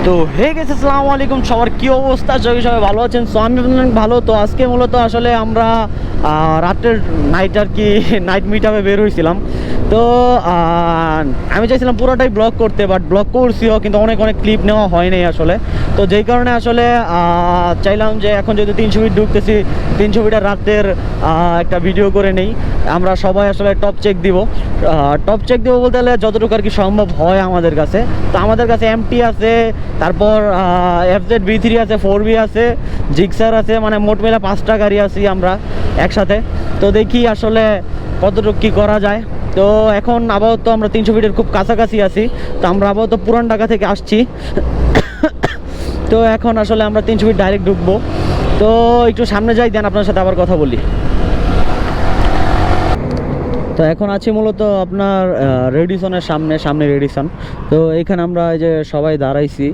তো হে গেছে, আসসালামু আলাইকুম। সবার কি অবস্থা? সবাই ভালো আছেন? সো আমি ভালো। তো আজকে মূলত আসলে আমরা রাতের নাইট আর কি নাইট মিট আপে বের হয়েছিলাম। তো আমি চাইছিলাম পুরোটাই ব্লগ করতে, বাট ব্লগ করছিও, কিন্তু অনেক ক্লিপ নেওয়া হয় নাই আসলে। তো যেই কারণে আসলে চাইলাম যে এখন যদি 300 ফিট ঢুকতেছি, 300 ফিটের রাতের একটা ভিডিও করে নেই। আমরা সবাই আসলে টপ চেক দিব বলতে গেলে যতটুকু আর কি সম্ভব হয় আমাদের কাছে। তো আমাদের কাছে এমটি আছে, তারপর FZ-B3 আছে, 4B আছে, জিক্সার আছে, মানে মোট মেলা 5টা গাড়ি আছি আমরা একসাথে। তো দেখি আসলে কতটুকু কী করা যায়। তো এখন আপাতত আমরা 300 ফিটের খুব কাছাকাছি আছি। তো আমরা আপাতত পুরান ঢাকা থেকে আসছি। তো এখন আসলে আমরা 300 ফিট ডাইরেক্ট ঢুকবো। তো একটু সামনে যাই, দেন আপনার সাথে আবার কথা বলি। তো এখন আছি মূলত আপনার রেডিসনের সামনে রেডিসন। তো এইখানে আমরা এই যে সবাই দাঁড়াইছি,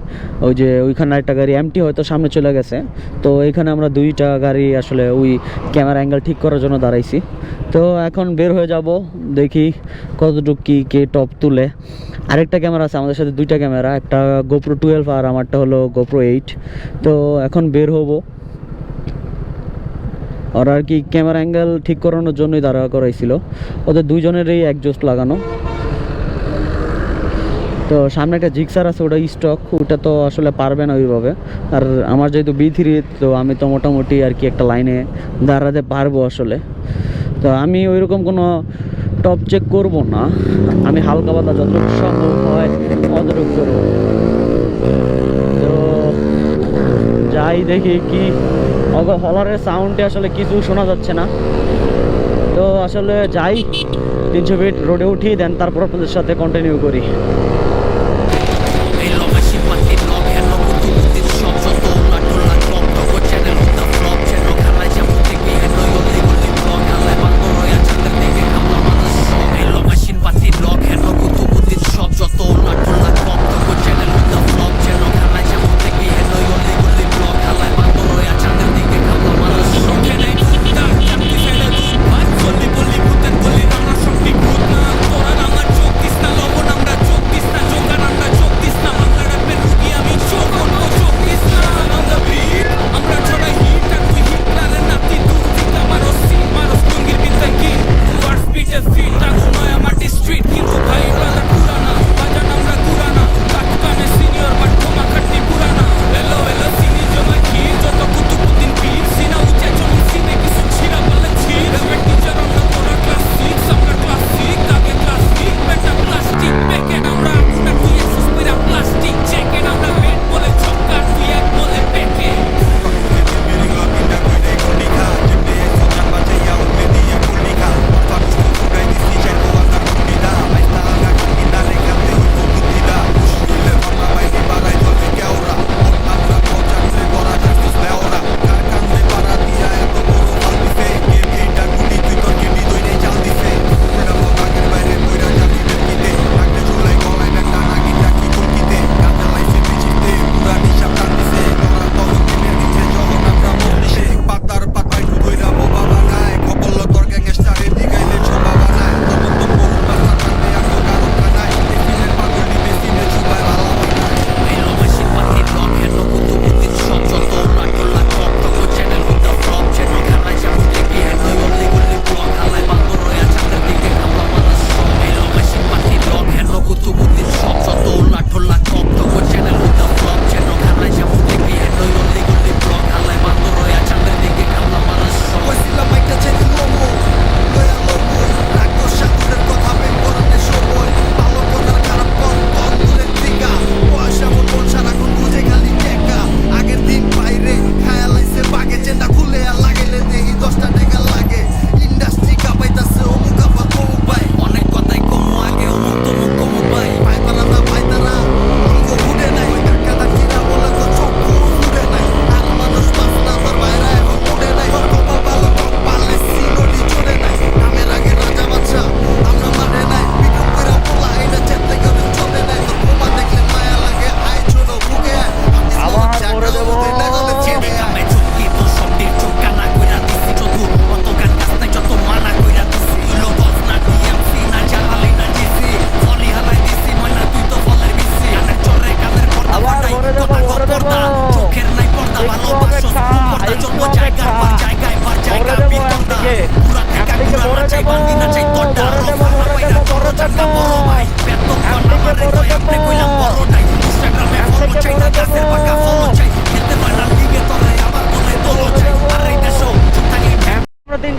ওই যে ওইখানে একটা গাড়ি এমটি হয়তো সামনে চলে গেছে। তো এইখানে আমরা 2টা গাড়ি আসলে ওই ক্যামেরা অ্যাঙ্গেল ঠিক করার জন্য দাঁড়াইছি। তো এখন বের হয়ে যাব, দেখি কতটুকু কে টপ তুলে। আরেকটা ক্যামেরা আছে আমাদের সাথে, 2টা ক্যামেরা, একটা GoPro 12 আর আমারটা হলো GoPro 8। তো এখন বের হবো। ওরা আর কি ক্যামেরা অ্যাঙ্গেল ঠিক করানোর জন্যই দাঁড়া করাইছিল। ওদের দুইজনেরই একজস্ট লাগানো। তো সামনে একটা জিক্সার আছে, ওটা স্টক, ওটা তো আসলে পারবে না ওইভাবে। আর আমার যেহেতু B3, তো আমি তো মোটামুটি আর কি একটা লাইনে দাঁড়াতে পারবো আসলে। তো আমি ওইরকম কোনো টপ চেক করব না, আমি হালকা পাতলা যতটুকু সম্ভব হয় অতটুকু করবো। তো যাই দেখি কি হলারের সাউন্ডে আসলে কিছু শোনা যাচ্ছে না। তো আসলে যাই, 300 ফিট রোডে উঠি, দেন তারপর আপনাদের সাথে কন্টিনিউ করি।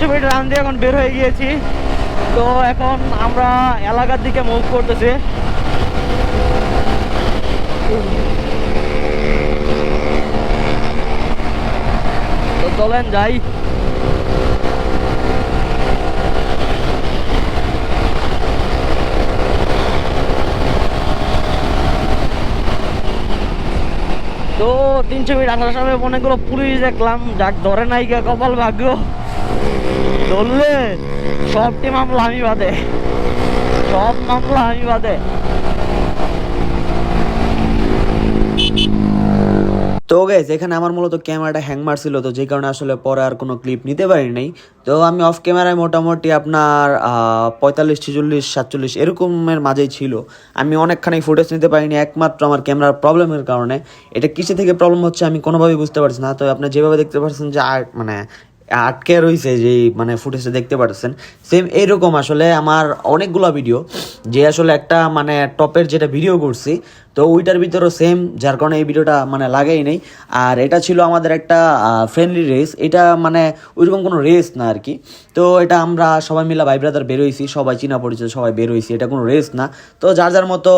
300 মিটার রান দিয়ে এখন বের হয়ে গিয়েছি। তো এখন আমরা এলাকার দিকে মুভ করতেছি। তো চলেন যাই। তো 300 মিটার আসার সময় অনেকগুলো পুলিশ দেখলাম, যাক ধরে নাই গা, কপাল ভাগ্য, ধরলে সবটি মামলা আমি বাদে, সব মামলা আমি বাদে। তো গাইস এখানে আমার মূলত ক্যামেরাটা হ্যাং মারছিল, তো যে কারণে আসলে পরে আর কোনো ক্লিপ নিতে পারি নাই। তো আমি অফ ক্যামেরায় মোটামুটি আপনার 45, 46, 47 এরকমের মাঝেই ছিল। আমি অনেকখানি ফুটেজ নিতে পারিনি একমাত্র আমার ক্যামেরার প্রবলেমের কারণে। এটা কিসে থেকে প্রবলেম হচ্ছে আমি কোনোভাবেই বুঝতে পারছি না। তো আপনি যেভাবে দেখতে পাচ্ছেন যে মানে আটকে রয়েছে, যে মানে ফুটেজটা দেখতে পাচ্ছেন, সেম এইরকম আসলে আমার অনেকগুলো ভিডিও, যে আসলে একটা মানে টপের যেটা ভিডিও করছি, তো ওইটার ভিতরেও সেম, যার কারণে এই ভিডিওটা মানে লাগাই নেই। আর এটা ছিল আমাদের একটা ফ্রেন্ডলি রেস, এটা মানে ওইরকম কোনো রেস না আর কি। তো এটা আমরা সবাই মিলে ভাই ব্রাদার বেরোইছি, সবাই চিনা পরিচিত সবাই বেরোইছি, এটা কোনো রেস না। তো যার যার মতো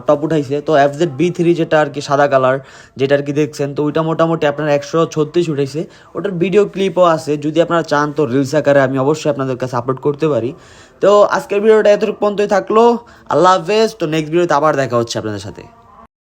টপ উঠাইছে। তো FZ-B3 যেটা আর কি সাদা কালার, যেটা আর কি দেখছেন, তো ওইটা মোটামুটি আপনার 136 উঠাইছে। ওটার ভিডিও ক্লিপও আছে, যদি আপনারা চান তো রিলস আকারে আমি অবশ্যই আপনাদের কাছে আপলোড করতে পারি। তো আজকের ভিডিওটা এতটুকু পর্যন্তই থাকলো। আল্লাহ হাফেজ। তো নেক্সট ভিডিওতে আবার দেখা হচ্ছে আপনাদের সাথে।